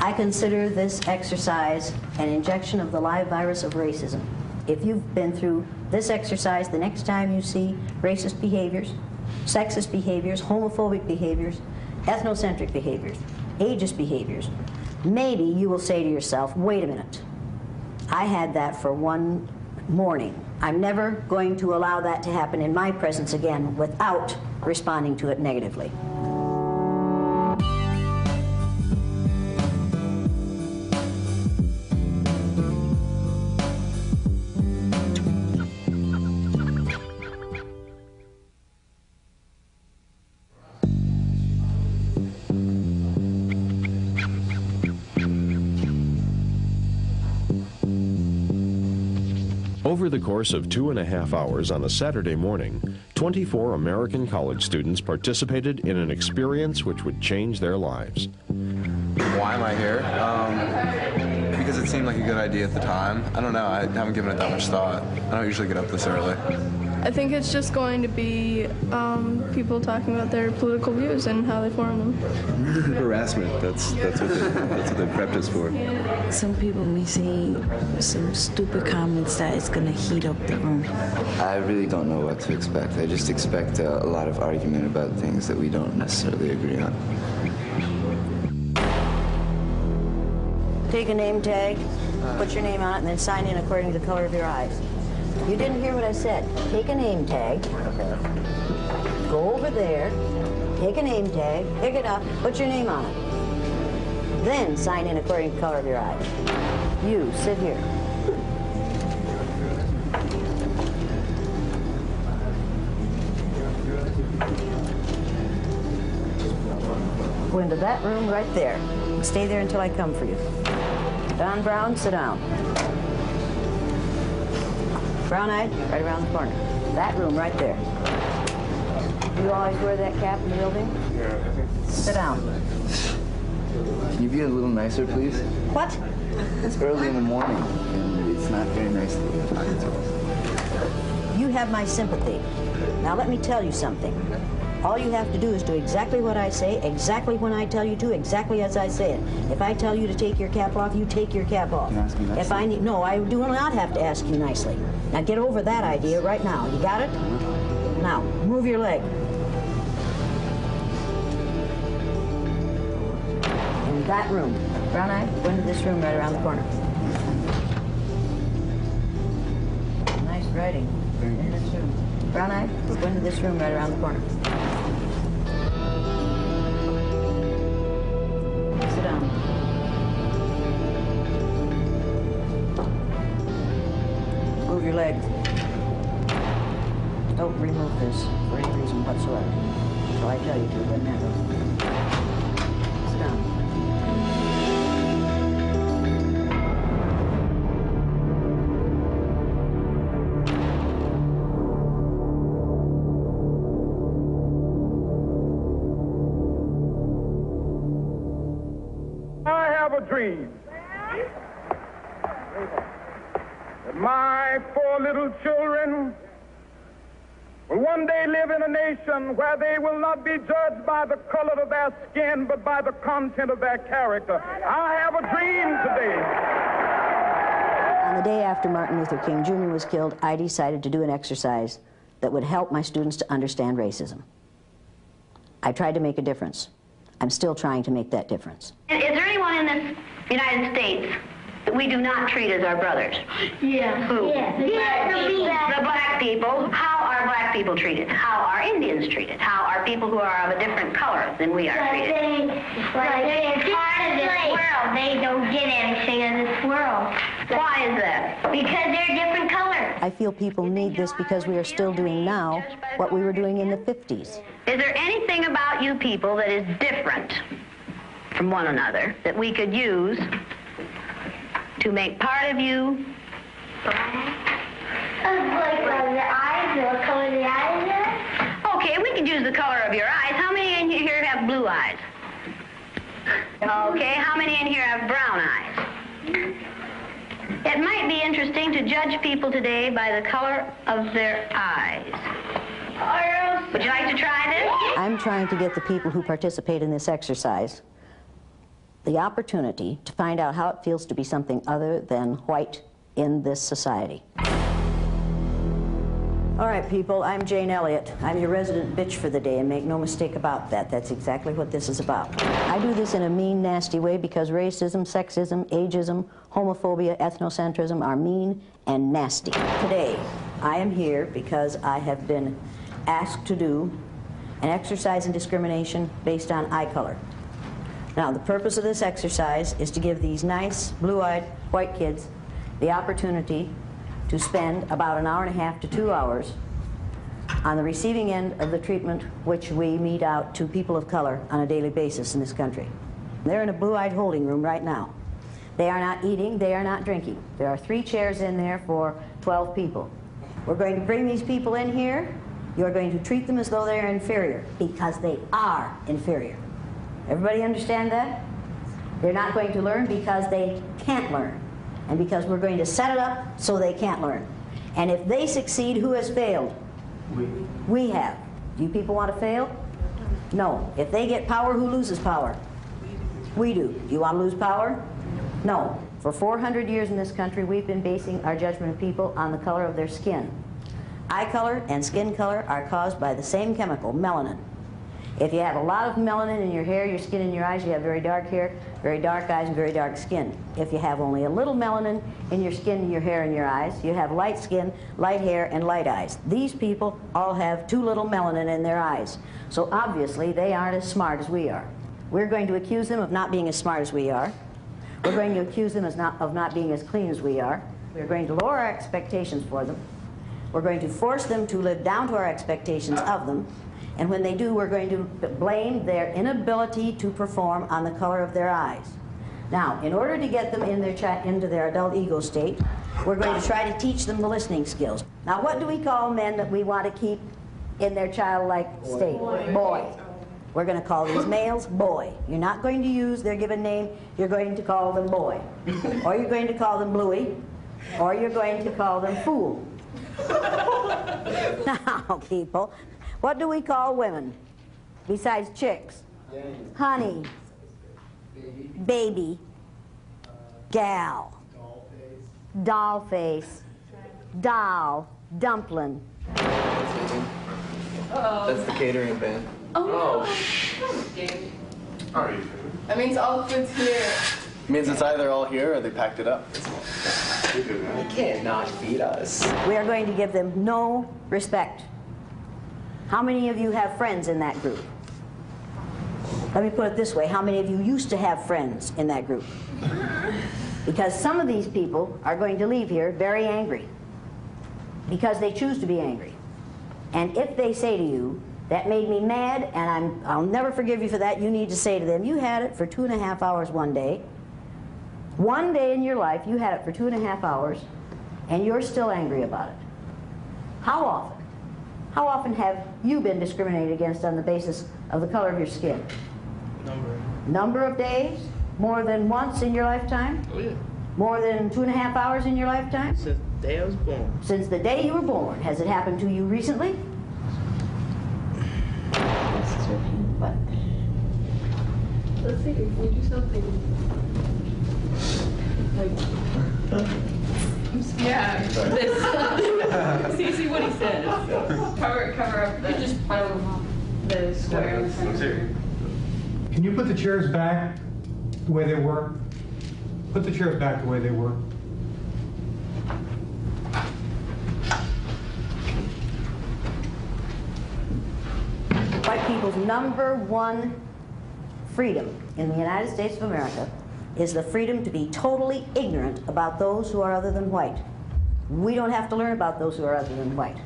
I consider this exercise an injection of the live virus of racism. If you've been through this exercise, the next time you see racist behaviors, sexist behaviors, homophobic behaviors, ethnocentric behaviors, ageist behaviors, maybe you will say to yourself, wait a minute, I had that for one morning. I'm never going to allow that to happen in my presence again without responding to it negatively. Over the course of 2.5 hours on a Saturday morning, 24 American college students participated in an experience which would change their lives. Why am I here? Because it seemed like a good idea at the time. I don't know, I haven't given it that much thought. I don't usually get up this early. I think it's just going to be people talking about their political views and how they form them. Harassment, that's what they prepped us for. Some people may say some stupid comments that it's going to heat up the room. I really don't know what to expect. I just expect a lot of argument about things that we don't necessarily agree on. Take a name tag, put your name on it, and then sign in according to the color of your eyes. You didn't hear what I said. Take a name tag, go over there, take a name tag, pick it up, put your name on it. Then sign in according to the color of your eyes. You, sit here. Go into that room right there. Stay there until I come for you. Don Brown, sit down. Brown-eyed, right around the corner. That room right there. You always wear that cap in the building? Yeah. Sit down. Can you be a little nicer, please? What? It's early in the morning, and it's not very nice that you're talking to us. You have my sympathy. Now let me tell you something. All you have to do is do exactly what I say, exactly when I tell you to, exactly as I say it. If I tell you to take your cap off, you take your cap off. You ask me nicely. If I need, no, I do not have to ask you nicely. Now get over that idea right now. You got it? Now, move your leg. In that room. Brown eye, go into this room right around the corner. Nice writing. In this room. Brown eye, go into this room right around the corner. Sit down. Move your leg. Don't remove this for any reason whatsoever. So I tell you to, doesn't matter. Sit down. Dream that my 4 little children will one day live in a nation where they will not be judged by the color of their skin, but by the content of their character. I have a dream today. On the day after Martin Luther King Jr. was killed, I decided to do an exercise that would help my students to understand racism. I tried to make a difference. I'm still trying to make that difference. Is there anyone in this United States that we do not treat as our brothers? Yeah. Who? Yeah. The black people. How are black people treated? How are Indians treated? How are people who are of a different color than we are treated? They're part of this world. They don't get anything in this world. Why is that? Because they're different colors. I feel people need this because we are still doing now what we were doing in the 50s. Is there anything about you people that is different from one another that we could use to make part of you? Like the eyes, the color of the eyes. Okay, we could use the color of your eyes. How many in here have blue eyes? Okay, how many in here have brown eyes? It might be interesting to judge people today by the color of their eyes. Would you like to try this? I'm trying to get the people who participate in this exercise the opportunity to find out how it feels to be something other than white in this society. All right, people, I'm Jane Elliott. I'm your resident bitch for the day, and make no mistake about that. That's exactly what this is about. I do this in a mean, nasty way because racism, sexism, ageism, homophobia, ethnocentrism are mean and nasty. Today, I am here because I have been asked to do an exercise in discrimination based on eye color. Now, the purpose of this exercise is to give these nice, blue-eyed white kids the opportunity to spend about an hour and a half to 2 hours on the receiving end of the treatment which we mete out to people of color on a daily basis in this country. They're in a blue-eyed holding room right now. They are not eating, they are not drinking. There are 3 chairs in there for 12 people. We're going to bring these people in here. You're going to treat them as though they're inferior, because they are inferior. Everybody understand that? They're not going to learn because they can't learn, and because we're going to set it up so they can't learn. And if they succeed, who has failed? We have. Do you people want to fail? No. If they get power, who loses power? We do. Do you want to lose power? No. For 400 years in this country, we've been basing our judgment of people on the color of their skin. Eye color and skin color are caused by the same chemical, melanin. If you have a lot of melanin in your hair, your skin, and your eyes, you have very dark hair, very dark eyes, and very dark skin. If you have only a little melanin in your skin, your hair, and your eyes, you have light skin, light hair, and light eyes. These people all have too little melanin in their eyes. So obviously, they aren't as smart as we are. We're going to accuse them of not being as smart as we are. We're going to accuse them of not being as clean as we are. We're going to lower our expectations for them. We're going to force them to live down to our expectations of them. And when they do, we're going to blame their inability to perform on the color of their eyes. Now, in order to get them into their adult ego state, we're going to try to teach them the listening skills. Now, what do we call men that we want to keep in their childlike state? Boy. We're going to call these males boy. You're not going to use their given name. You're going to call them boy. Or you're going to call them bluey. Or you're going to call them fool. Now, people, what do we call women besides chicks? Honey, baby, gal, doll face, doll, dumpling. That's the catering band. Oh. That means all the food's here. Means it's either all here or they packed it up. You can't not feed us. We are going to give them no respect. How many of you have friends in that group? Let me put it this way. How many of you used to have friends in that group? Because some of these people are going to leave here very angry because they choose to be angry. And if they say to you, that made me mad, and I'll never forgive you for that, you need to say to them, you had it for 2.5 hours one day. One day in your life, you had it for 2.5 hours, and you're still angry about it. How often? How often have you been discriminated against on the basis of the color of your skin? Number of days? More than once in your lifetime? Oh, yeah. More than 2.5 hours in your lifetime? Since the day I was born. Since the day you were born. Has it happened to you recently? What? Let's see, can we do something? Like, yeah, this. See what he says. Cover up the, just the square in the center. Can you put the chairs back the way they were? Put the chairs back the way they were. White people's #1 freedom in the United States of America is the freedom to be totally ignorant about those who are other than white. We don't have to learn about those who are other than white.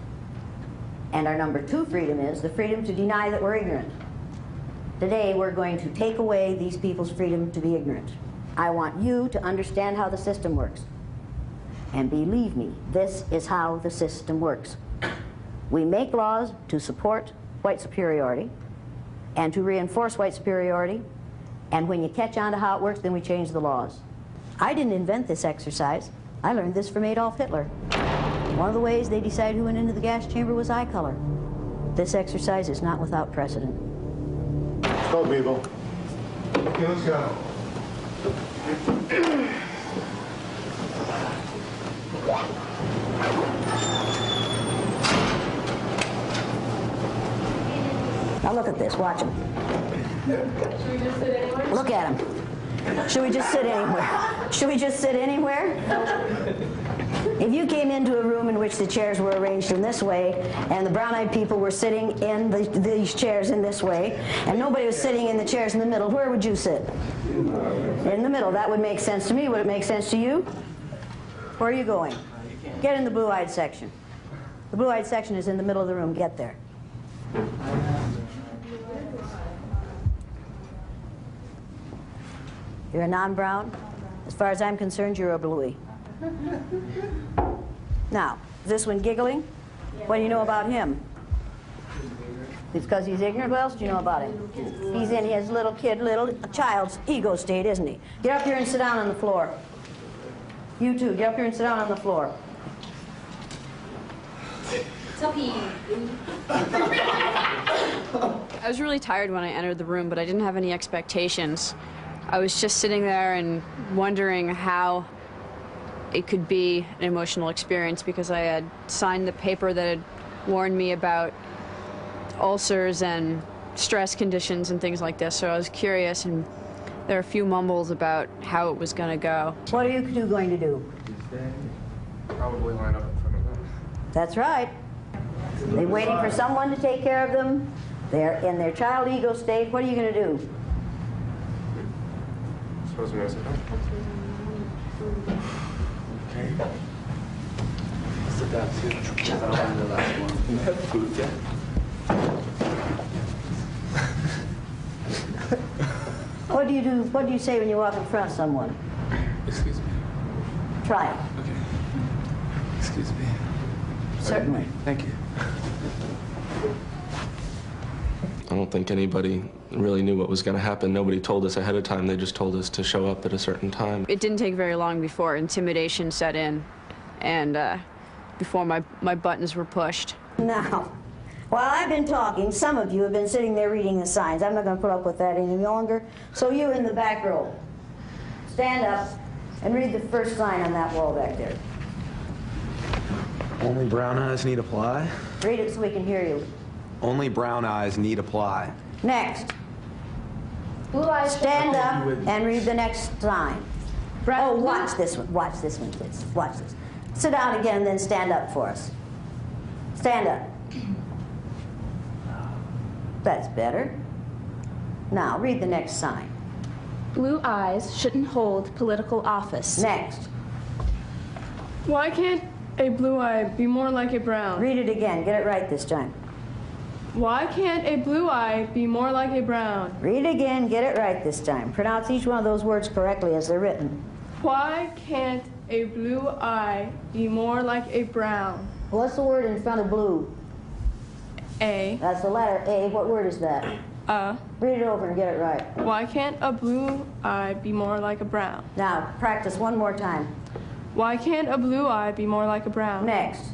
And our #2 freedom is the freedom to deny that we're ignorant. Today, we're going to take away these people's freedom to be ignorant. I want you to understand how the system works. And believe me, this is how the system works. We make laws to support white superiority and to reinforce white superiority, and when you catch on to how it works, then we change the laws. I didn't invent this exercise. I learned this from Adolf Hitler. One of the ways they decided who went into the gas chamber was eye color. This exercise is not without precedent. Let's go, people. Okay, let's go. Now look at this, watch him. Should we just sit anywhere? Look at him. Should we just sit anywhere? Should we just sit anywhere? If you came into a room in which the chairs were arranged in this way, and the brown-eyed people were sitting in these chairs in this way, and nobody was sitting in the chairs in the middle, where would you sit? In the middle. That would make sense to me. Would it make sense to you? Where are you going? Get in the blue-eyed section. The blue-eyed section is in the middle of the room. Get there. You're a non-brown? As far as I'm concerned, you're a bluey. Now, is this one giggling? What do you know about him? It's because he's ignorant? What else do you know about him? He's in his little child's ego state, isn't he? Get up here and sit down on the floor. You too, get up here and sit down on the floor. I was really tired when I entered the room, but I didn't have any expectations. I was just sitting there and wondering how it could be an emotional experience because I had signed the paper that had warned me about ulcers and stress conditions and things like this, so I was curious, and there were a few mumbles about how it was going to go. What are you two going to do? Probably line up in front of them. That's right. They're waiting for someone to take care of them. They're in their child ego state. What are you going to do? Suppose we're going to sit down. Okay. Sit down too. I'm the last one. You have food yet? What do you do? What do you say when you walk in front of someone? Excuse me. Try it. Okay. Excuse me. Certainly. Thank you. I don't think anybody really knew what was going to happen. Nobody told us ahead of time. They just told us to show up at a certain time. It didn't take very long before intimidation set in and before my buttons were pushed. Now, while I've been talking, some of you have been sitting there reading the signs. I'm not going to put up with that any longer. So you in the back row, stand up and read the first sign on that wall back there. Only brown eyes need apply? Read it so we can hear you. Only brown eyes need apply. Next. Stand up and read the next sign. Oh, watch this one. Watch this one, kids. Watch this. Sit down again and then stand up for us. Stand up. That's better. Now, read the next sign. Blue eyes shouldn't hold political office. Next. Why can't a blue eye be more like a brown? Read it again. Get it right this time. Why can't a blue eye be more like a brown? Read it again. Get it right this time. Pronounce each one of those words correctly as they're written. Why can't a blue eye be more like a brown? What's the word in front of blue? A. That's the letter A. What word is that? Read it over and get it right. Why can't a blue eye be more like a brown? Now, practice one more time. Why can't a blue eye be more like a brown? Next.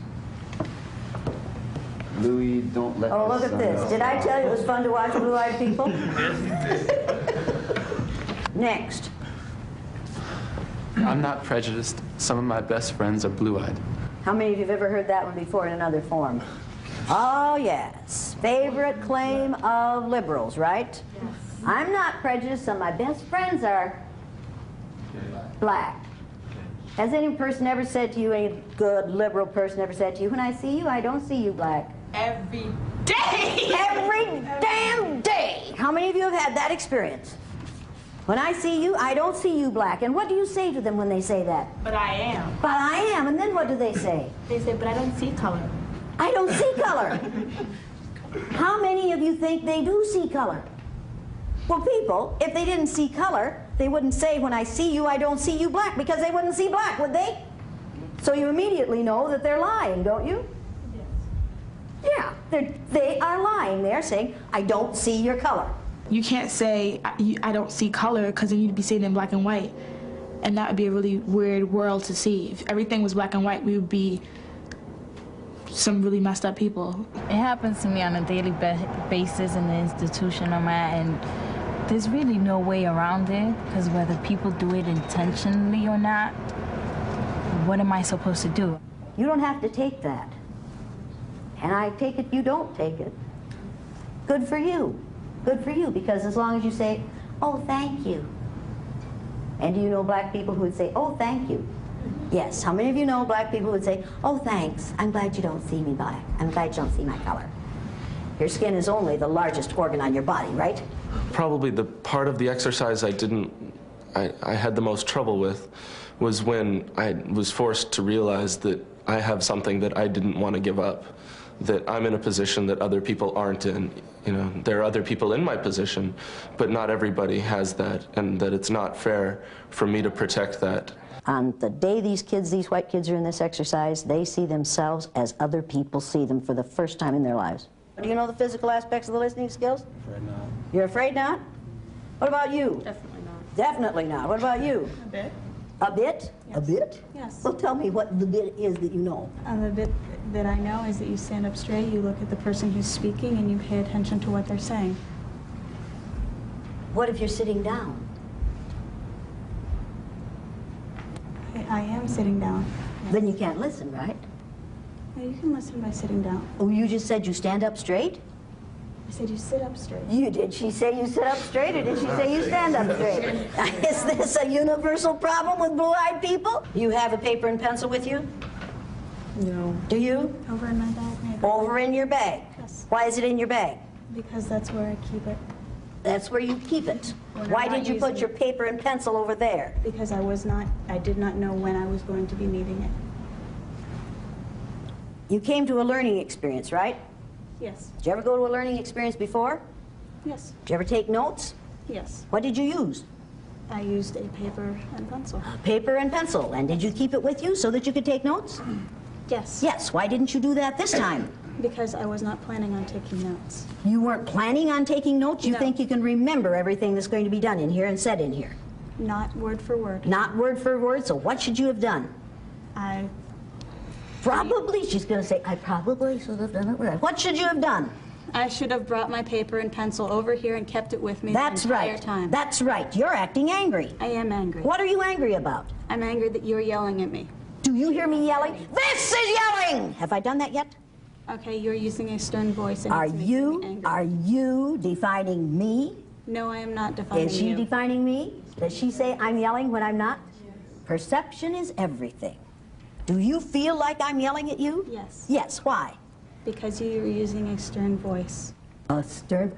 Louis, don't let Oh, look at this. Did I tell you it was fun to watch blue-eyed people? Next. I'm not prejudiced. Some of my best friends are blue-eyed. How many of you have ever heard that one before in another form? Oh, yes. Favorite claim of liberals, right? I'm not prejudiced. Some of my best friends are black. Has any person ever said to you, any good liberal person ever said to you, when I see you, I don't see you black? Every day! Every damn day! How many of you have had that experience? When I see you, I don't see you black. And what do you say to them when they say that? But I am. But I am. And then what do they say? They say, but I don't see color. I don't see color. How many of you think they do see color? Well, people, if they didn't see color, they wouldn't say, when I see you, I don't see you black, because they wouldn't see black, would they? So you immediately know that they're lying, don't you? Yes. Yeah, they are lying. They're saying, I don't see your color. You can't say, I don't see color, because then you'd be saying in black and white. And that would be a really weird world to see. If everything was black and white, we would be some really messed up people. It happens to me on a daily basis in the institution I'm at, and There's really no way around it, because whether people do it intentionally or not, what am I supposed to do? You don't have to take that. And I take it you don't take it. Good for you. Good for you, because as long as you say, oh, thank you. And do you know black people who would say, oh, thank you? Yes. How many of you know black people who would say, oh, thanks. I'm glad you don't see me black. I'm glad you don't see my color. Your skin is only the largest organ on your body, right? Probably the part of the exercise I had the most trouble with was when I was forced to realize that I have something that I didn't want to give up, that I'm in a position that other people aren't in. You know, there are other people in my position, but not everybody has that, and that it's not fair for me to protect that. On the day these white kids are in this exercise, they see themselves as other people see them for the first time in their lives. Do you know the physical aspects of the listening skills? Afraid not. You're afraid not? What about you? Definitely not. Definitely not. What about you? A bit. A bit? Yes. A bit? Yes. Well, tell me what the bit is that you know. The bit that I know is that you stand up straight, you look at the person who's speaking, and you pay attention to what they're saying. What if you're sitting down? I am sitting down. Then you can't listen, right? No, you can listen by sitting down. Oh, you just said you stand up straight? I said you sit up straight. Did she say you sit up straight, or did she say you stand up straight? Is this a universal problem with blue-eyed people? You have a paper and pencil with you? No. Do you? Over in my bag, maybe. Over in your bag? Yes. Why is it in your bag? Because that's where I keep it. That's where you keep it. When Why I'm did not you put using your it. paper and pencil over there? Because I did not know when I was going to be needing it. You came to a learning experience, right? Yes. Did you ever go to a learning experience before? Yes. Did you ever take notes? Yes. What did you use? I used a paper and pencil. Paper and pencil. And did you keep it with you so that you could take notes? Yes. Yes. Why didn't you do that this time? Because I was not planning on taking notes. You weren't planning on taking notes? You No. think you can remember everything that's going to be done in here and said in here? Not word for word. Not word for word, so what should you have done? I Probably, she's going to say, I probably should have done it right. What should you have done? should have brought my paper and pencil over here and kept it with me That's the entire right. time. That's right. You're acting angry. I am angry. What are you angry about? I'm angry that you're yelling at me. Do you hear me yelling? This is yelling! Have I done that yet? Okay, you're using a stern voice and Are it's making me angry. you defining me? No, I am not defining Is she you. defining me? Does she say I'm yelling when I'm not? Perception is everything. Do you feel like I'm yelling at you? Yes. Yes, why? Because you're using a stern voice. A stern...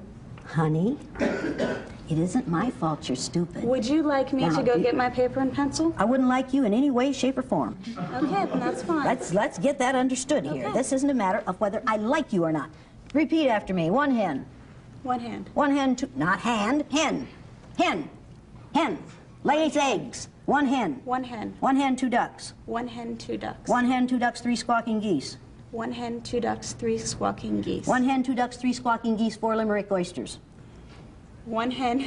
Honey, it isn't my fault you're stupid. Would you like me Now, to go get my paper and pencil? I wouldn't like you in any way, shape, or form. Okay, then that's fine. Let's get that understood here. Okay. This isn't a matter of whether I like you or not. Repeat after me. One hen. One hand. One hen, two... Not hand. Hen. Hen. Hen. Lays eggs. One hen. One hen. One hen, two ducks. One hen, two ducks. One hen, two ducks, three squawking geese. One hen, two ducks, three squawking geese. One hen, two ducks, three squawking geese, four limerick oysters. One hen,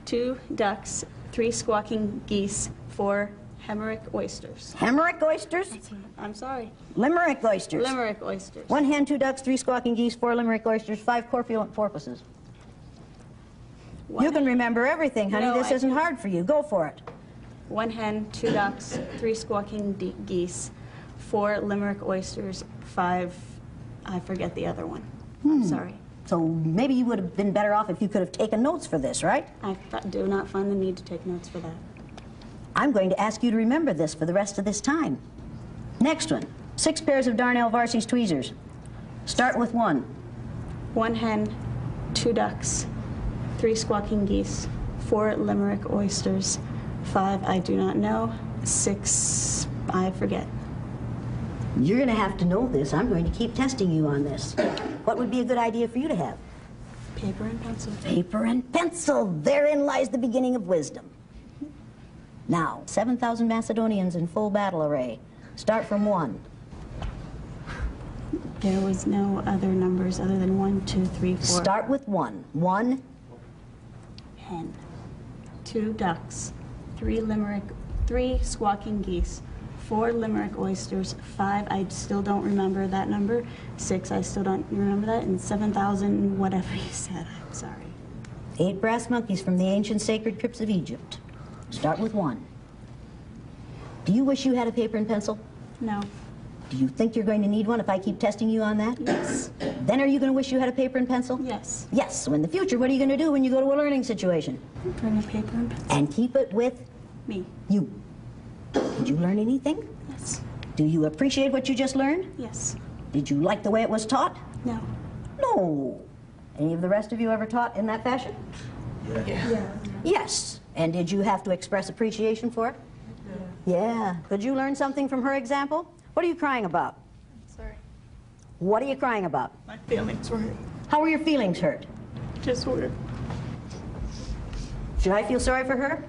two ducks, three squawking geese, four Hemerick oysters. Hemerick oysters? I'm sorry. Limerick oysters. Limerick oysters. One hen, two ducks, three squawking geese, four limerick oysters, five corpulent porpoises. You can remember everything, honey. No, This isn't hard for you. Go for it. One hen, two ducks, three squawking geese, four Limerick oysters, five, I forget the other one. I'm sorry. So maybe you would have been better off if you could have taken notes for this, right? I do not find the need to take notes for that. I'm going to ask you to remember this for the rest of this time. Next one. 6 pairs of Darnell Varsies tweezers. Start with one. One hen, two ducks, three squawking geese, four Limerick oysters, five, I do not know, six, I forget. You're going to have to know this. I'm going to keep testing you on this. What would be a good idea for you to have? Paper and pencil. Paper and pencil. Therein lies the beginning of wisdom. Now, 7,000 Macedonians in full battle array. Start from one. There was no other numbers other than 1, 2, 3, 4. Start with one. One. Hen. Two ducks. Three squawking geese. Four Limerick oysters. Five, I still don't remember that number. Six, I still don't remember that. And 7,000, whatever you said. I'm sorry. 8 brass monkeys from the ancient sacred crypts of Egypt. Start with 1. Do you wish you had a paper and pencil? No. Do you think you're going to need one if I keep testing you on that? Yes. Then are you going to wish you had a paper and pencil? Yes. Yes. So in the future, what are you going to do when you go to a learning situation? Bring a paper and pencil. And keep it with? Me. You. Did you learn anything? Yes. Do you appreciate what you just learned? Yes. Did you like the way it was taught? No. No. Any of the rest of you ever taught in that fashion? Yeah. Yes. And did you have to express appreciation for it? Yeah. Could you learn something from her example? What are you crying about? Sorry. What are you crying about? My feelings were hurt. How were your feelings hurt? Just weird. Should I feel sorry for her?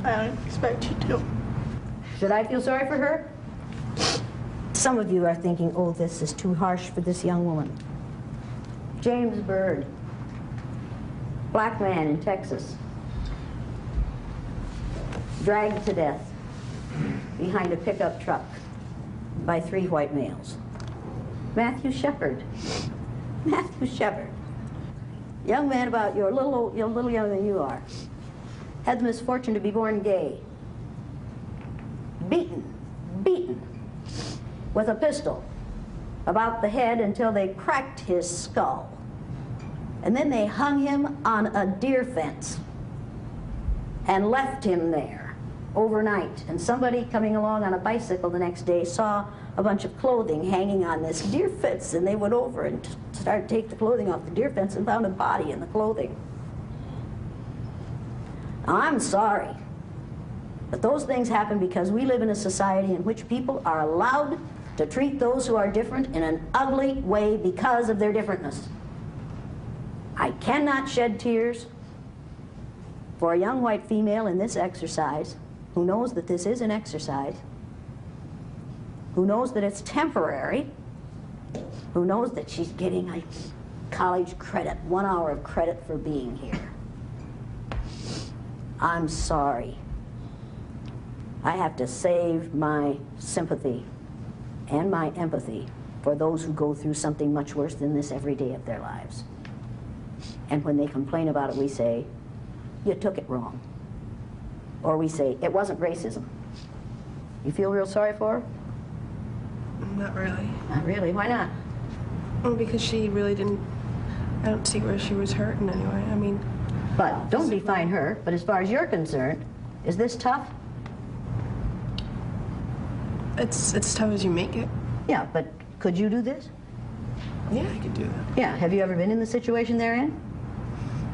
I don't expect you to. Should I feel sorry for her? Some of you are thinking, oh, this is too harsh for this young woman. James Byrd, black man in Texas, dragged to death behind a pickup truck by 3 white males. Matthew Shepard, young man about you're a little younger than you are, had the misfortune to be born gay, beaten with a pistol about the head until they cracked his skull. And then they hung him on a deer fence and left him there overnight. And somebody coming along on a bicycle the next day saw a bunch of clothing hanging on this deer fence, and they went over and started to take the clothing off the deer fence and found a body in the clothing. Now, I'm sorry, but those things happen because we live in a society in which people are allowed to treat those who are different in an ugly way because of their differentness. I cannot shed tears for a young white female in this exercise who knows that this is an exercise, who knows that it's temporary, who knows that she's getting a college credit, 1 hour of credit for being here. I'm sorry. I have to save my sympathy and my empathy for those who go through something much worse than this every day of their lives. And when they complain about it, we say, you took it wrong. Or we say, it wasn't racism. You feel real sorry for her? Not really. Not really? Why not? Well, because she really didn't, I don't see where she was hurt in any way. I mean... But don't define her. But as far as you're concerned, is this tough? It's tough as you make it. Yeah, but could you do this? Yeah, I could do that. Yeah. Have you ever been in the situation they're in?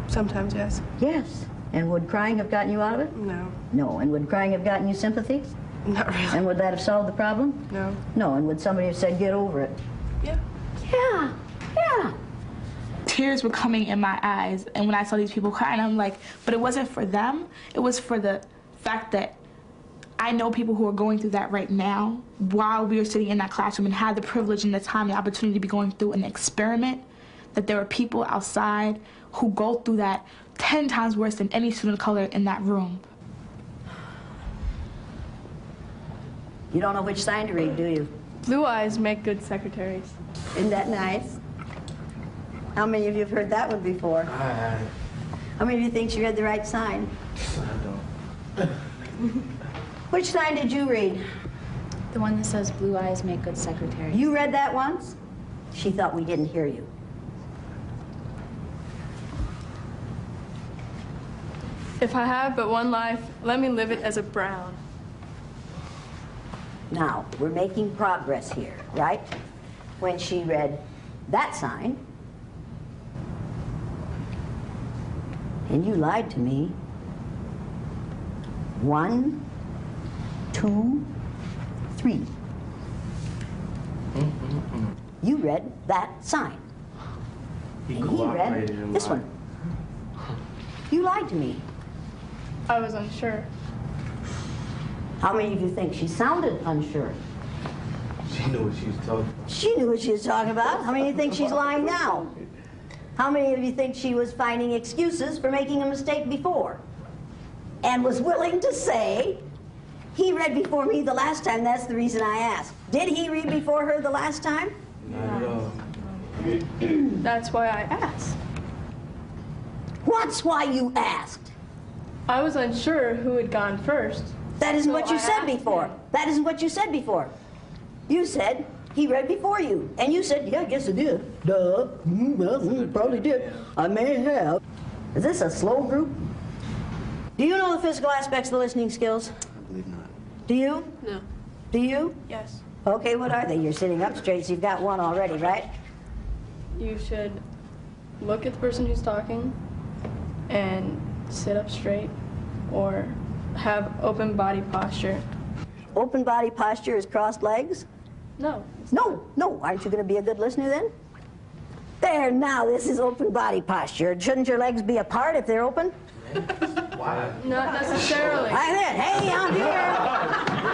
Sometimes, yes. Yes. And would crying have gotten you out of it? No. No. And would crying have gotten you sympathy? Not really. And would that have solved the problem? No. No. And would somebody have said, get over it? Yeah. Yeah. Yeah. Tears were coming in my eyes, and when I saw these people crying, I'm like, but it wasn't for them. It was for the fact that I know people who are going through that right now while we were sitting in that classroom and had the privilege and the time, the opportunity to be going through an experiment, that there are people outside who go through that 10 times worse than any student of color in that room. You don't know which sign to read, do you? Blue eyes make good secretaries. Isn't that nice? How many of you have heard that one before? How many of you think she read the right sign? I don't. Which sign did you read? The one that says blue eyes make good secretaries. You read that once? She thought we didn't hear you. If I have but one life, let me live it as a brown. Now, we're making progress here, right? When she read that sign, and you lied to me. 1, 2, 3. You read that sign. And he read this one. You lied to me. I was unsure. How many of you think she sounded unsure? She knew what she was talking about. She knew what she was talking about. How many of you think she's lying now? How many of you think she was finding excuses for making a mistake before? And was willing to say, he read before me the last time, that's the reason I asked. Did he read before her the last time? Not at all. That's why I asked. What's why you asked? I was unsure who had gone first. That isn't what you said asked before. him. That isn't what you said before. You said he read before you. And you said, yeah, I guess I did. Duh. Well, probably did. I may have. Is this a slow group? Do you know the physical aspects of the listening skills? I believe not. Do you? No. Do you? Yes. Okay, what are they? You're sitting up straight, so you've got one already, right? You should look at the person who's talking and sit up straight or have open body posture. Open body posture is crossed legs? No. No, no. Aren't you going to be a good listener then? There, now, this is open body posture. Shouldn't your legs be apart if they're open? Why? Not necessarily. I did. Hey, I'm here.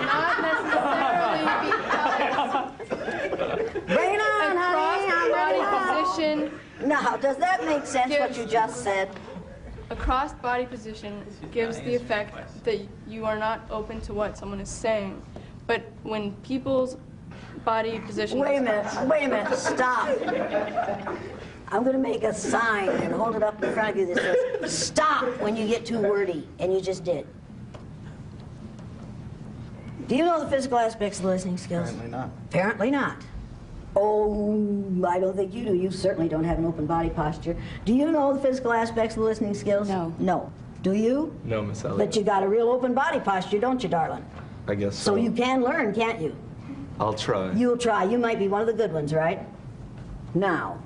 Not necessarily because Bring it on, honey. a cross-body position. Now, does that make sense, what you just said? A crossed body position gives the effect that you are not open to what someone is saying. But when people's body position... Wait a minute, stop. I'm going to make a sign and hold it up in front of you that says, stop when you get too wordy, and you just did. Do you know the physical aspects of the listening skills? Apparently not. Apparently not. Oh, I don't think you do. You certainly don't have an open body posture. Do you know the physical aspects of the listening skills? No. No. Do you? No, Miss Elliott. But you got a real open body posture, don't you, darling? I guess so. So you can learn, can't you? I'll try. You'll try. You might be one of the good ones, right? Now,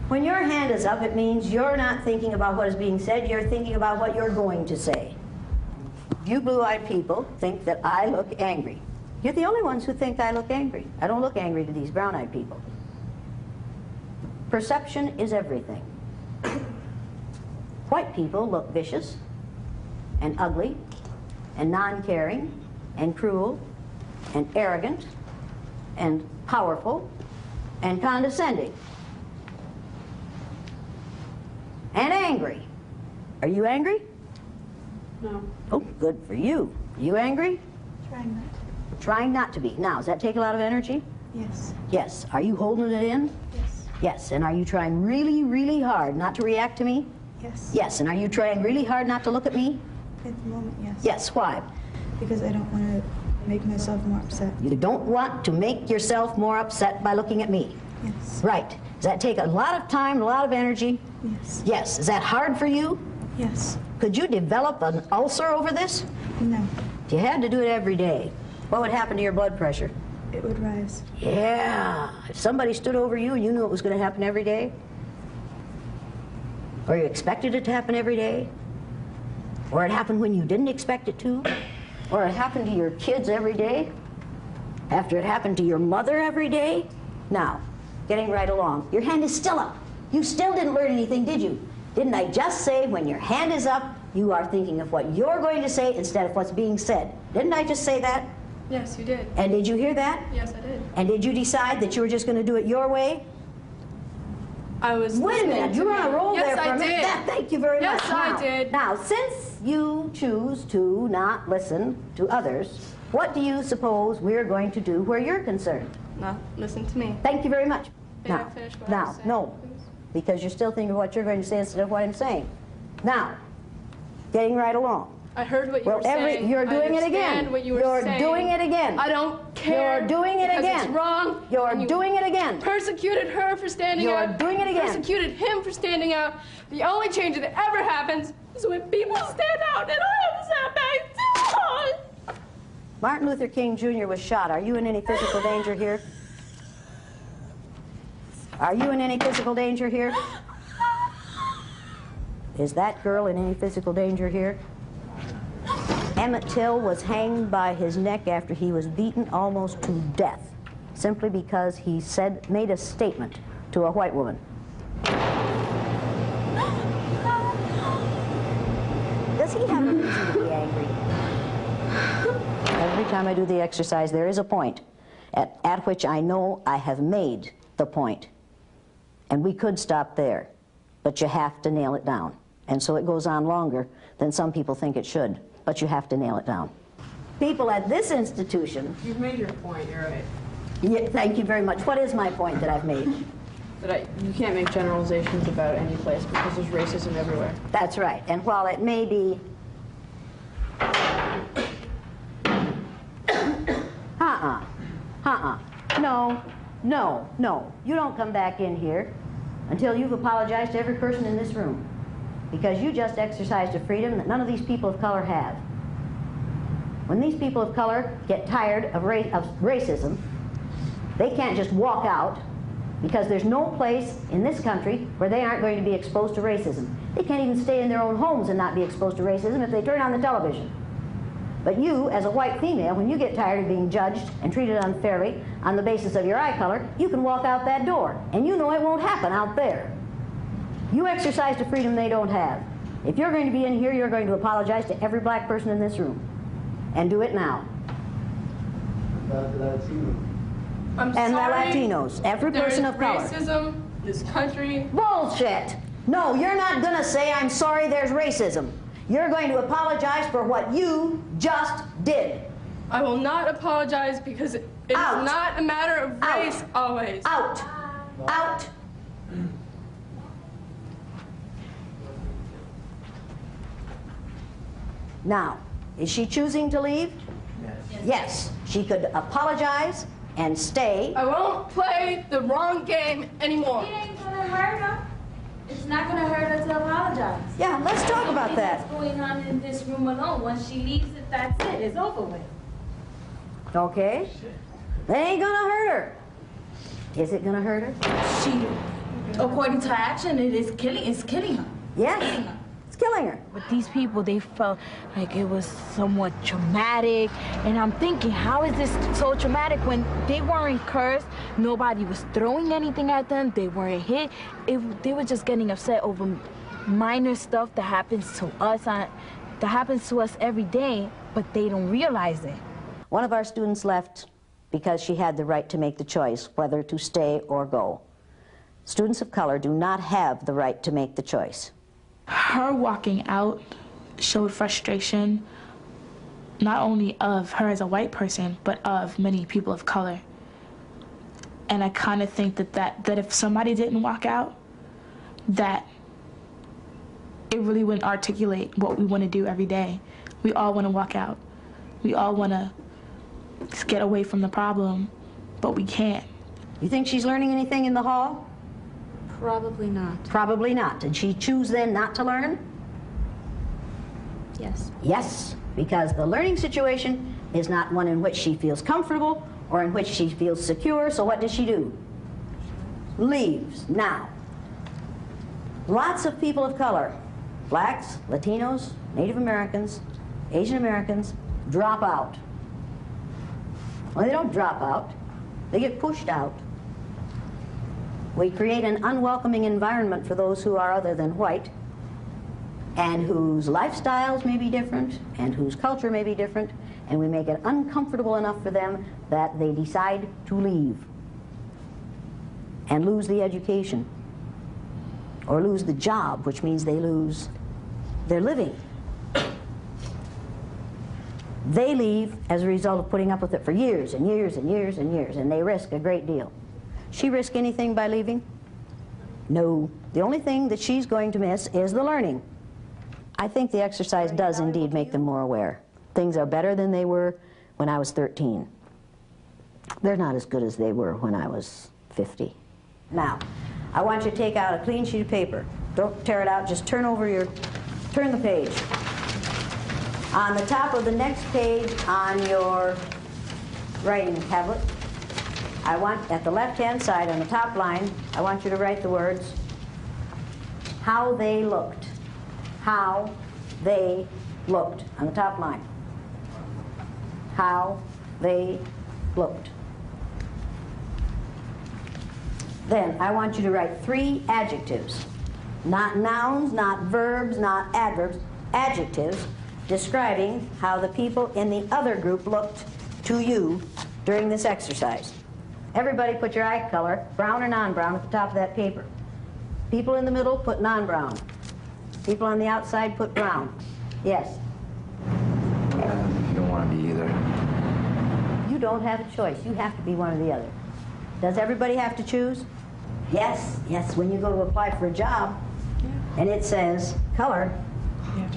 when your hand is up, it means you're not thinking about what is being said. You're thinking about what you're going to say. You blue-eyed people think that I look angry. You're the only ones who think I look angry. I don't look angry to these brown-eyed people. Perception is everything. White people look vicious and ugly and non-caring and cruel and arrogant and powerful and condescending and angry. Are you angry? No. Oh, good for you. You angry? Trying not. Trying not to be. Now, does that take a lot of energy? Yes. Yes. Are you holding it in? Yes. Yes. And are you trying really, really hard not to react to me? Yes. Yes. And are you trying really hard not to look at me? At the moment, yes. Yes. Why? Because I don't want to make myself more upset. You don't want to make yourself more upset by looking at me. Yes. Right. Does that take a lot of time, a lot of energy? Yes. Yes. Is that hard for you? Yes. Could you develop an ulcer over this? No. If you had to do it every day, what would happen to your blood pressure? It would rise. Yeah. If somebody stood over you and you knew it was going to happen every day, or you expected it to happen every day, or it happened when you didn't expect it to, or it happened to your kids every day, after it happened to your mother every day. Now, getting right along, your hand is still up. You still didn't learn anything, did you? Didn't I just say when your hand is up, you are thinking of what you're going to say instead of what's being said? Didn't I just say that? Yes, you did. And did you hear that? Yes, I did. And did you decide that you were just going to do it your way? I was. Wait a minute, you were on a roll yes, there for I a minute. did. Thank you very much. Yes, I did. Now, since you choose to not listen to others, what do you suppose we're going to do where you're concerned? Not listen to me. Thank you very much. May I finish what I was saying, no, please? because you're still thinking of what you're going to say instead of what I'm saying. Now, getting right along. I heard what you were saying. You're doing it I again. understand what you were You're saying. doing it again. I don't care. You're doing it because again. It's wrong. You're doing it again. Persecuted her for standing out. You're doing it again. Persecuted him for standing out. The only change that ever happens is when people stand out, and I have sat back too long. Martin Luther King Jr. was shot. Are you in any physical danger here? Are you in any physical danger here? Is that girl in any physical danger here? Emmett Till was hanged by his neck after he was beaten almost to death, simply because he made a statement to a white woman. Does he have a reason to be angry? Every time I do the exercise, there is a point at which I know I have made the point. And we could stop there, but you have to nail it down. And so it goes on longer than some people think it should, but you have to nail it down. People at this institution... You've made your point, you're right. Yeah, thank you very much. What is my point that I've made? But you can't make generalizations about any place because there's racism everywhere. That's right. And while it may be... No. You don't come back in here until you've apologized to every person in this room. Because you just exercised a freedom that none of these people of color have. When these people of color get tired of racism, they can't just walk out, because there's no place in this country where they aren't going to be exposed to racism. They can't even stay in their own homes and not be exposed to racism if they turn on the television. But you, as a white female, when you get tired of being judged and treated unfairly on the basis of your eye color, you can walk out that door, and you know it won't happen out there. You exercised a freedom they don't have. If you're going to be in here, you're going to apologize to every black person in this room. And do it now. I'm and sorry, the Latinos, every person of color. Racism, this country. Bullshit! No, you're not going to say, I'm sorry there's racism. You're going to apologize for what you just did. I will not apologize because it is not a matter of race always. Out. Out. Now, is she choosing to leave? Yes. She could apologize and stay. I won't play the wrong game anymore. It ain't gonna hurt her. It's not gonna hurt her to apologize. Yeah, let's talk about that. What's going on in this room alone? Once she leaves it, that's it. It's over with. Okay. That ain't gonna hurt her. Is it gonna hurt her? She, according to her action, it's killing her. Yes. It's killing her. But these people, they felt like it was somewhat traumatic. And I'm thinking, how is this so traumatic when they weren't cursed? Nobody was throwing anything at them. They weren't hit. They were just getting upset over minor stuff that happens to us every day, but they don't realize it. One of our students left because she had the right to make the choice whether to stay or go. Students of color do not have the right to make the choice. Her walking out showed frustration, not only of her as a white person, but of many people of color. And I kind of think that if somebody didn't walk out, that it really wouldn't articulate what we want to do every day. We all want to walk out. We all want to get away from the problem, but we can't. You think she's learning anything in the hall? Probably not. Probably not. Did she choose then not to learn? Yes. Yes, because the learning situation is not one in which she feels comfortable or in which she feels secure, so what does she do? Leaves. Now, lots of people of color, blacks, Latinos, Native Americans, Asian Americans, drop out. Well, they don't drop out. They get pushed out. We create an unwelcoming environment for those who are other than white and whose lifestyles may be different and whose culture may be different, and we make it uncomfortable enough for them that they decide to leave and lose the education or lose the job, which means they lose their living. They leave as a result of putting up with it for years and years and years and years, and they risk a great deal. She risk anything by leaving? No. The only thing that she's going to miss is the learning. I think the exercise does indeed make them more aware. Things are better than they were when I was 13. They're not as good as they were when I was 50. Now, I want you to take out a clean sheet of paper. Don't tear it out, just turn the page. On the top of the next page on your writing tablet, I want, at the left-hand side on the top line, I want you to write the words, how they looked. How they looked, on the top line. How they looked. Then I want you to write 3 adjectives. Not nouns, not verbs, not adverbs, adjectives describing how the people in the other group looked to you during this exercise. Everybody put your eye color, brown or non-brown, at the top of that paper. People in the middle put non-brown. People on the outside put brown. Yes? You don't want to be either. You don't have a choice. You have to be one or the other. Does everybody have to choose? Yes, yes, when you go to apply for a job, and it says color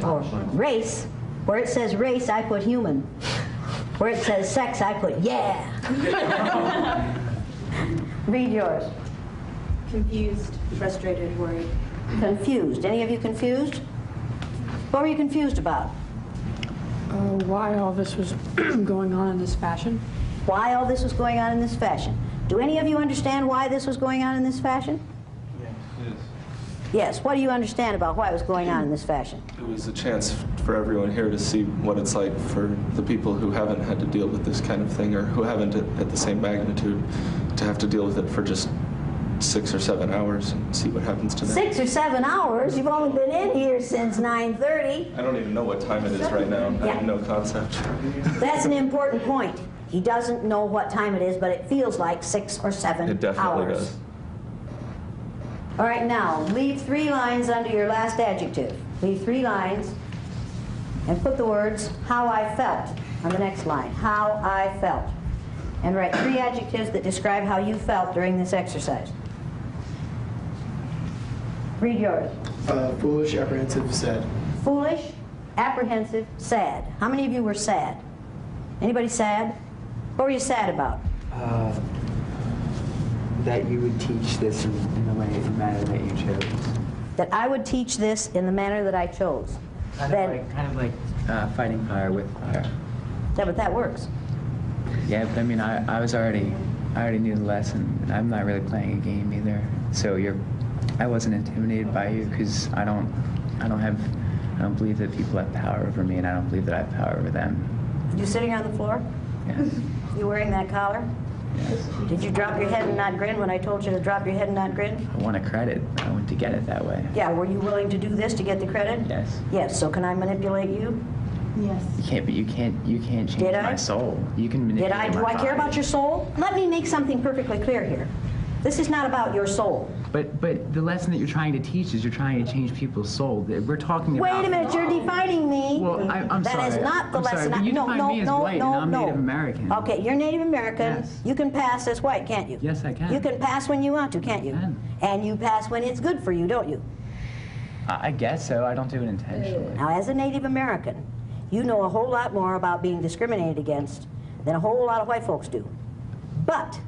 or race, where it says race, I put human. Where it says sex, I put yeah. Read yours. Confused, frustrated, worried. Confused. Any of you confused? What were you confused about? Why all this was going on in this fashion? Why all this was going on in this fashion? Do any of you understand why this was going on in this fashion? Yes. Yes. What do you understand about why it was going on in this fashion? It was a chance for everyone here to see what it's like for the people who haven't had to deal with this kind of thing, or who haven't at the same magnitude, to have to deal with it for just 6 or 7 hours and see what happens to them. 6 or 7 hours? You've only been in here since 9:30. I don't even know what time it is right now. I have no concept. That's an important point. He doesn't know what time it is, but it feels like 6 or 7 hours. It definitely does. All right, now, leave 3 lines under your last adjective. Leave 3 lines and put the words, how I felt, on the next line. How I felt. And write 3 adjectives that describe how you felt during this exercise. Read yours. Foolish, apprehensive, sad. Foolish, apprehensive, sad. How many of you were sad? Anybody sad? What were you sad about? That you would teach this in the manner that you chose. That I would teach this in the manner that I chose. Kind of like fighting fire with fire. Yeah, but that works. Yeah, but I mean, I already knew the lesson, and I'm not really playing a game either. So I wasn't intimidated by you because I don't believe that people have power over me, and I don't believe that I have power over them. You sitting on the floor? Yes. You wearing that collar? Yes. Did you drop your head and not grin when I told you to drop your head and not grin? I want a credit. I want to get it that way. Yeah, were you willing to do this to get the credit? Yes. Yes, so can I manipulate you? Yes. You can't, but you can't change my soul. You can manipulate Did I? Do I care about your soul? Let me make something perfectly clear here. This is not about your soul. But the lesson that you're trying to teach is you're trying to change people's soul. We're talking about... Wait a minute, you're defining me. Well, I'm sorry. That is not the lesson. Sorry, but you define me as white, and I'm Native American. Okay, you're Native American. Yes. You can pass as white, can't you? Yes, I can. You can pass when you want to, can't you? I can. And you pass when it's good for you, don't you? I guess so. I don't do it intentionally. Now, as a Native American, you know a whole lot more about being discriminated against than a whole lot of white folks do. But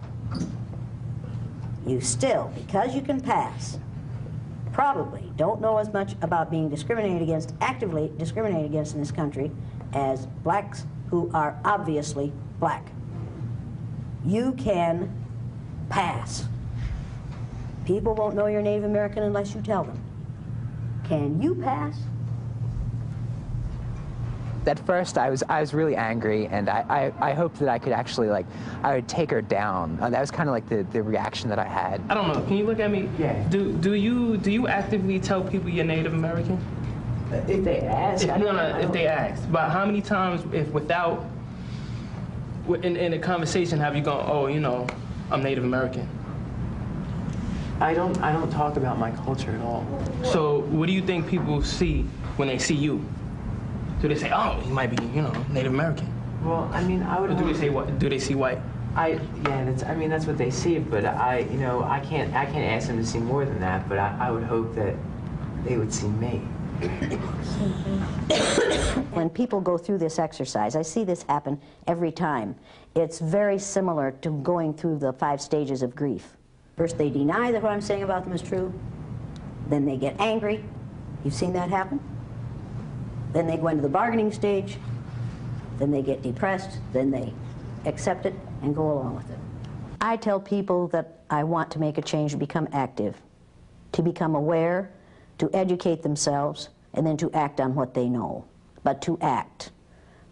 you still, because you can pass, probably don't know as much about being discriminated against, actively discriminated against in this country, as blacks who are obviously black. You can pass. People won't know you're Native American unless you tell them. Can you pass? At first, I was really angry, and I hoped that I could actually, I would take her down. That was kind of like the reaction that I had. I don't know. Can you look at me? Yeah. Do you actively tell people you're Native American? If they ask. If they ask. But how many times, in a conversation, have you gone, oh, I'm Native American? I don't talk about my culture at all. So what do you think people see when they see you? Do they say, oh, he might be, Native American? Well, I mean, I would. Or do they say what? Do they see white? That's what they see. But I can't ask them to see more than that. But I would hope that they would see me. When people go through this exercise, I see this happen every time. It's very similar to going through the 5 stages of grief. First, they deny that what I'm saying about them is true. Then they get angry. You've seen that happen? Then they go into the bargaining stage. Then they get depressed. Then they accept it and go along with it. I tell people that I want to make a change to become active, to become aware, to educate themselves, and then to act on what they know. But to act,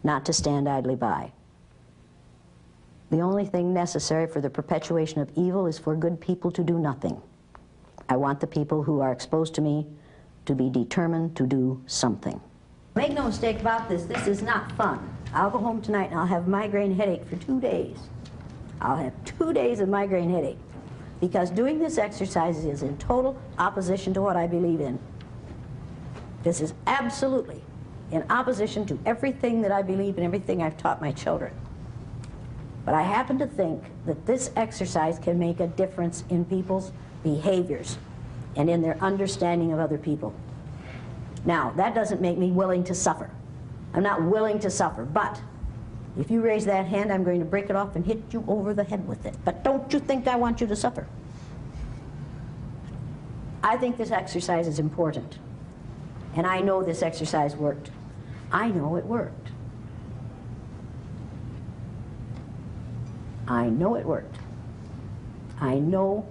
not to stand idly by. The only thing necessary for the perpetuation of evil is for good people to do nothing. I want the people who are exposed to me to be determined to do something. Make no mistake about this, this is not fun. I'll go home tonight and I'll have migraine headache for 2 days. I'll have 2 days of migraine headache because doing this exercise is in total opposition to what I believe in. This is absolutely in opposition to everything that I believe and everything I've taught my children. But I happen to think that this exercise can make a difference in people's behaviors and in their understanding of other people. Now, that doesn't make me willing to suffer. I'm not willing to suffer, but if you raise that hand, I'm going to break it off and hit you over the head with it. But don't you think I want you to suffer? I think this exercise is important. And I know this exercise worked. I know it worked. I know it worked. I know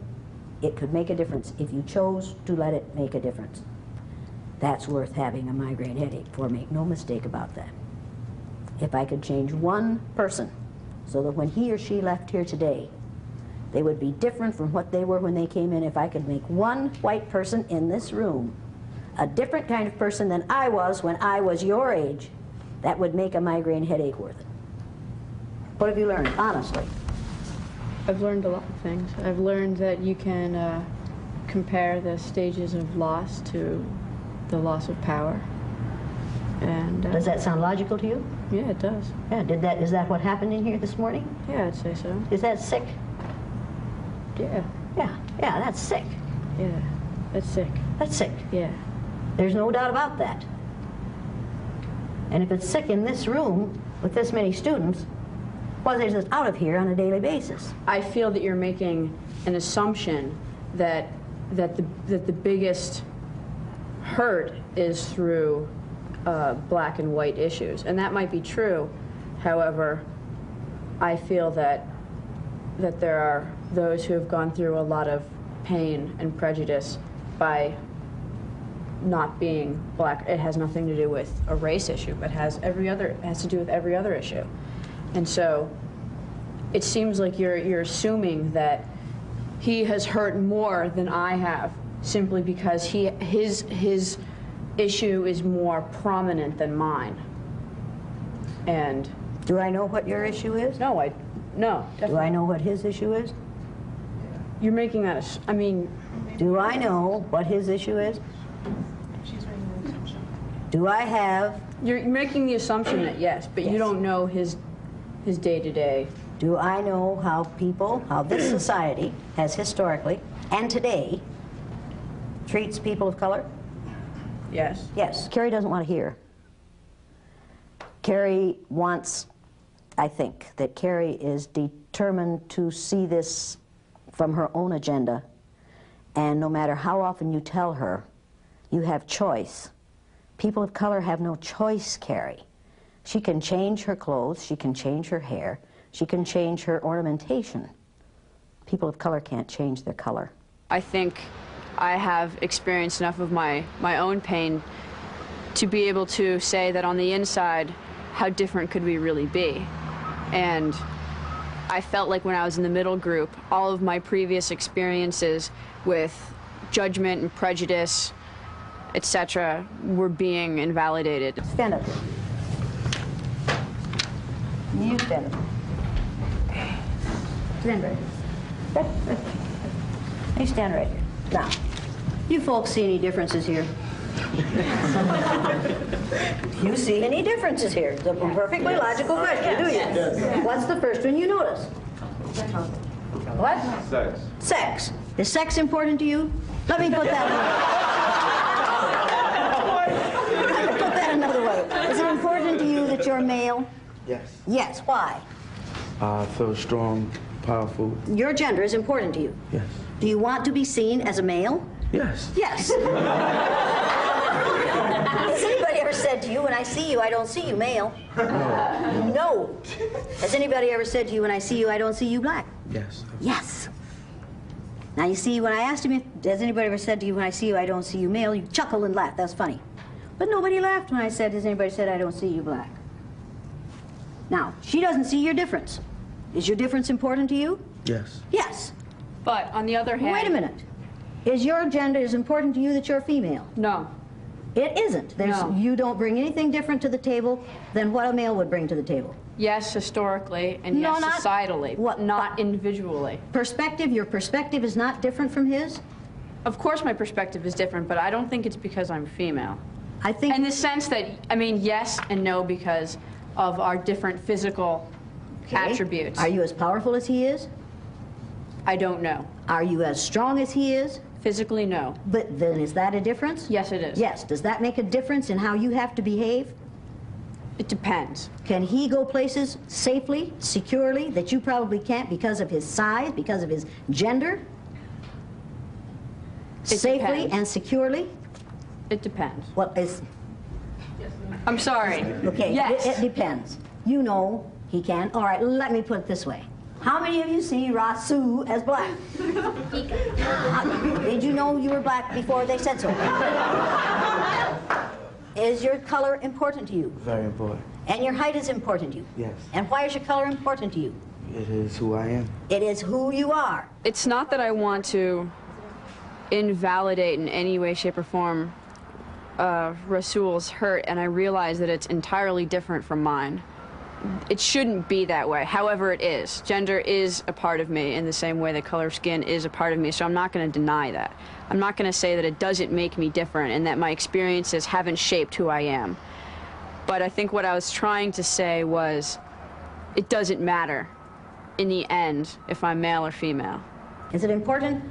it could make a difference if you chose to let it make a difference. That's worth having a migraine headache for, make no mistake about that. If I could change one person so that when he or she left here today, they would be different from what they were when they came in. If I could make one white person in this room a different kind of person than I was when I was your age, that would make a migraine headache worth it. What have you learned, honestly? I've learned a lot of things. I've learned that you can compare the stages of loss to the loss of power. And does that sound logical to you? Yeah, it does. Yeah, is that what happened in here this morning? Yeah, I'd say so. Is that sick? Yeah. Yeah, that's sick. Yeah, that's sick. That's sick. Yeah. There's no doubt about that. And if it's sick in this room with this many students, well, there's it out of here on a daily basis. I feel that you're making an assumption that the biggest hurt is through black and white issues, and that might be true. However, I feel that there are those who have gone through a lot of pain and prejudice by not being black. It has nothing to do with a race issue, but has to do with every other issue. And so it seems like you're assuming that he has hurt more than I have simply because his issue is more prominent than mine. And do I know what your issue is? No, definitely. Do I know what his issue is? You're making that I mean, do I know what his issue is? Do I have? You're making the assumption that yes, but you don't know his day-to-day. Do I know how this society has historically and today treats people of color? Yes. Yes. Carrie doesn't want to hear. Carrie wants, I think, that Carrie is determined to see this from her own agenda, and no matter how often you tell her, you have choice. People of color have no choice, Carrie. She can change her clothes, she can change her hair, she can change her ornamentation. People of color can't change their color. I think I have experienced enough of my own pain to be able to say that on the inside, how different could we really be? And I felt like when I was in the middle group, all of my previous experiences with judgment and prejudice, etc., were being invalidated. Stand up here. You stand up. Stand right here. You stand right here. Now, you folks see any differences here? You see any differences here? It's a perfectly logical question, do you? Yes. What's the first one you notice? What? Sex. Sex. Is sex important to you? Let me put that another way. Is it important to you that you're male? Yes. Yes. Why? I feel strong, powerful. Your gender is important to you. Yes. Do you want to be seen as a male? Yes. Yes. Has anybody ever said to you, when I see you, I don't see you male? No. No. Has anybody ever said to you, when I see you, I don't see you black? Yes. Yes. Now, you see, when I asked him, has anybody ever said to you, when I see you, I don't see you male, you chuckle and laugh. That's funny. But nobody laughed when I said, has anybody said, I don't see you black? Now, she doesn't see your difference. Is your difference important to you? Yes. Yes. But on the other hand... Wait a minute. Is your gender as important to you that you're female? No. It isn't. No. You don't bring anything different to the table than what a male would bring to the table. Yes, historically, and yes, societally, not individually. Perspective, your perspective is not different from his? Of course my perspective is different, but I don't think it's because I'm female. I think... In the sense that, I mean, yes and no, because of our different physical attributes. Are you as powerful as he is? I don't know. Are you as strong as he is? Physically, no. But then is that a difference? Yes, it is. Yes. Does that make a difference in how you have to behave? It depends. Can he go places safely, securely, that you probably can't because of his size, because of his gender? Safely depends. and securely? It depends. Well, is... I'm sorry. Okay, yes. it depends. You know he can. All right, let me put it this way. How many of you see Rasu as black? Did you know you were black before they said so? Is your color important to you? Very important. And your height is important to you? Yes. And why is your color important to you? It is who I am. It is who you are. It's not that I want to invalidate in any way, shape, or form Rasul's hurt, and I realize that it's entirely different from mine. It shouldn't be that way. However, it is. Gender is a part of me in the same way that color of skin is a part of me, so I'm not going to deny that. I'm not going to say that it doesn't make me different and that my experiences haven't shaped who I am. But I think what I was trying to say was it doesn't matter in the end if I'm male or female. Is it important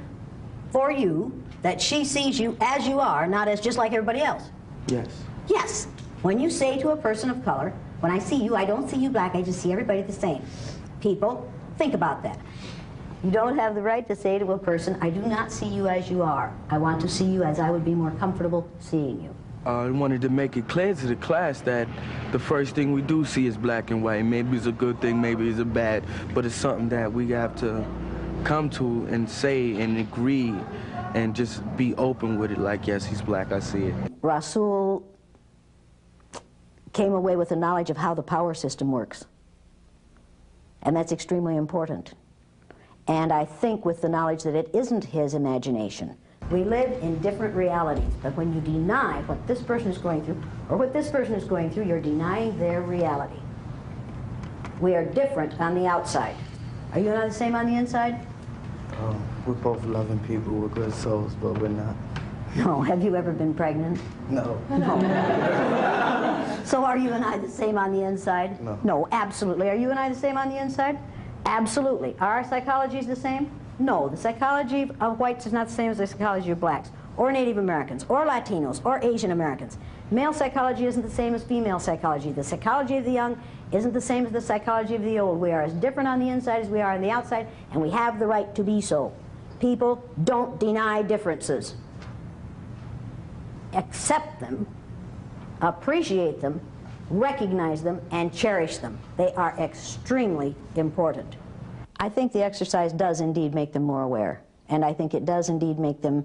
for you that she sees you as you are, not as just like everybody else? Yes. Yes. When you say to a person of color, when I see you, I don't see you black, I just see everybody the same. People, think about that. You don't have the right to say to a person, I do not see you as you are. I want to see you as I would be more comfortable seeing you. I wanted to make it clear to the class that the first thing we do see is black and white. Maybe it's a good thing, maybe it's a bad, but it's something that we have to come to and say and agree and just be open with it, like, yes, he's black, I see it. Rasul came away with the knowledge of how the power system works. And that's extremely important. And I think with the knowledge that it isn't his imagination. We live in different realities, but when you deny what this person is going through, or what this person is going through, you're denying their reality. We are different on the outside. Are you and I the same on the inside? We're both loving people, we're good souls, but we're not. No. Have you ever been pregnant? No. No. So are you and I the same on the inside? No. No, absolutely. Are you and I the same on the inside? Absolutely. Are our psychologies the same? No. The psychology of whites is not the same as the psychology of blacks, or Native Americans, or Latinos, or Asian Americans. Male psychology isn't the same as female psychology. The psychology of the young isn't the same as the psychology of the old. We are as different on the inside as we are on the outside, and we have the right to be so. People, don't deny differences. Accept them, appreciate them, recognize them, and cherish them. They are extremely important. I think the exercise does indeed make them more aware, and I think it does indeed make them,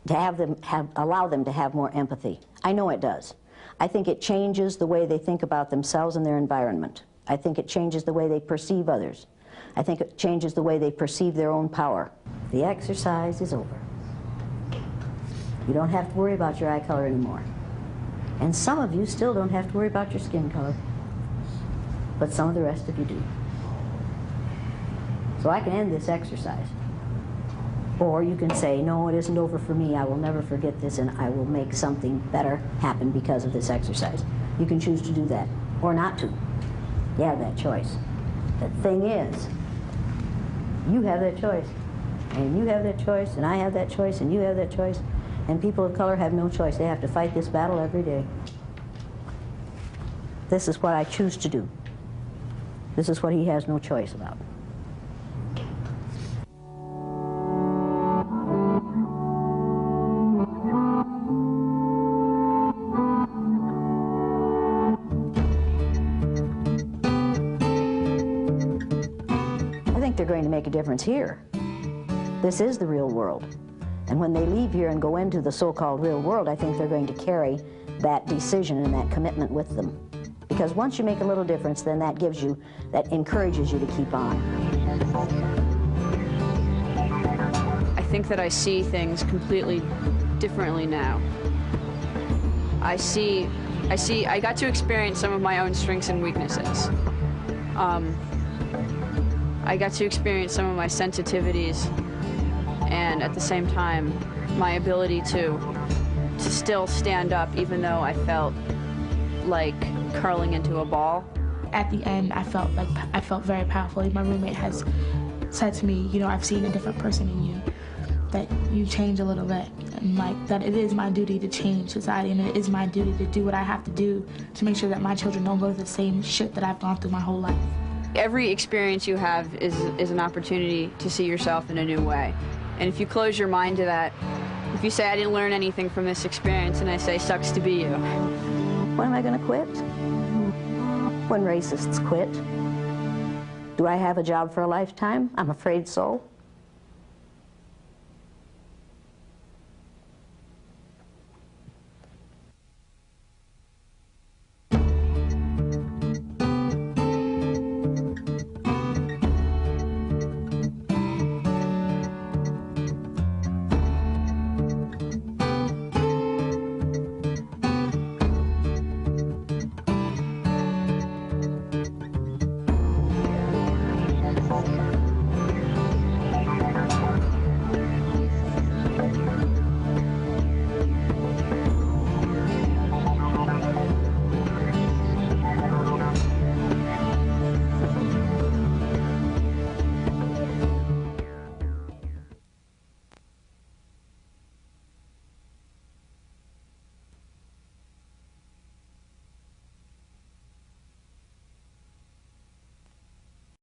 allow them to have more empathy. I know it does. I think it changes the way they think about themselves and their environment. I think it changes the way they perceive others. I think it changes the way they perceive their own power. The exercise is over. You don't have to worry about your eye color anymore. And some of you still don't have to worry about your skin color. But some of the rest of you do. So I can end this exercise. Or you can say, no, it isn't over for me. I will never forget this, and I will make something better happen because of this exercise. You can choose to do that, or not to. You have that choice. The thing is, you have that choice. And you have that choice, and I have that choice, and you have that choice. And people of color have no choice. They have to fight this battle every day. This is what I choose to do. This is what he has no choice about. I think they're going to make a difference here. This is the real world. And when they leave here and go into the so-called real world, I think they're going to carry that decision and that commitment with them. Because once you make a little difference, then that gives you, that encourages you to keep on. I think that I see things completely differently now. I got to experience some of my own strengths and weaknesses. I got to experience some of my sensitivities, and at the same time, my ability to still stand up even though I felt like curling into a ball. At the end, I felt very powerful. My roommate has said to me, you know, I've seen a different person in you, that you change a little bit, and like that it is my duty to change society, and it is my duty to do what I have to do to make sure that my children don't go through the same shit that I've gone through my whole life. Every experience you have is an opportunity to see yourself in a new way. And if you close your mind to that, if you say, I didn't learn anything from this experience, and I say, sucks to be you. When am I going to quit? When racists quit. Do I have a job for a lifetime? I'm afraid so.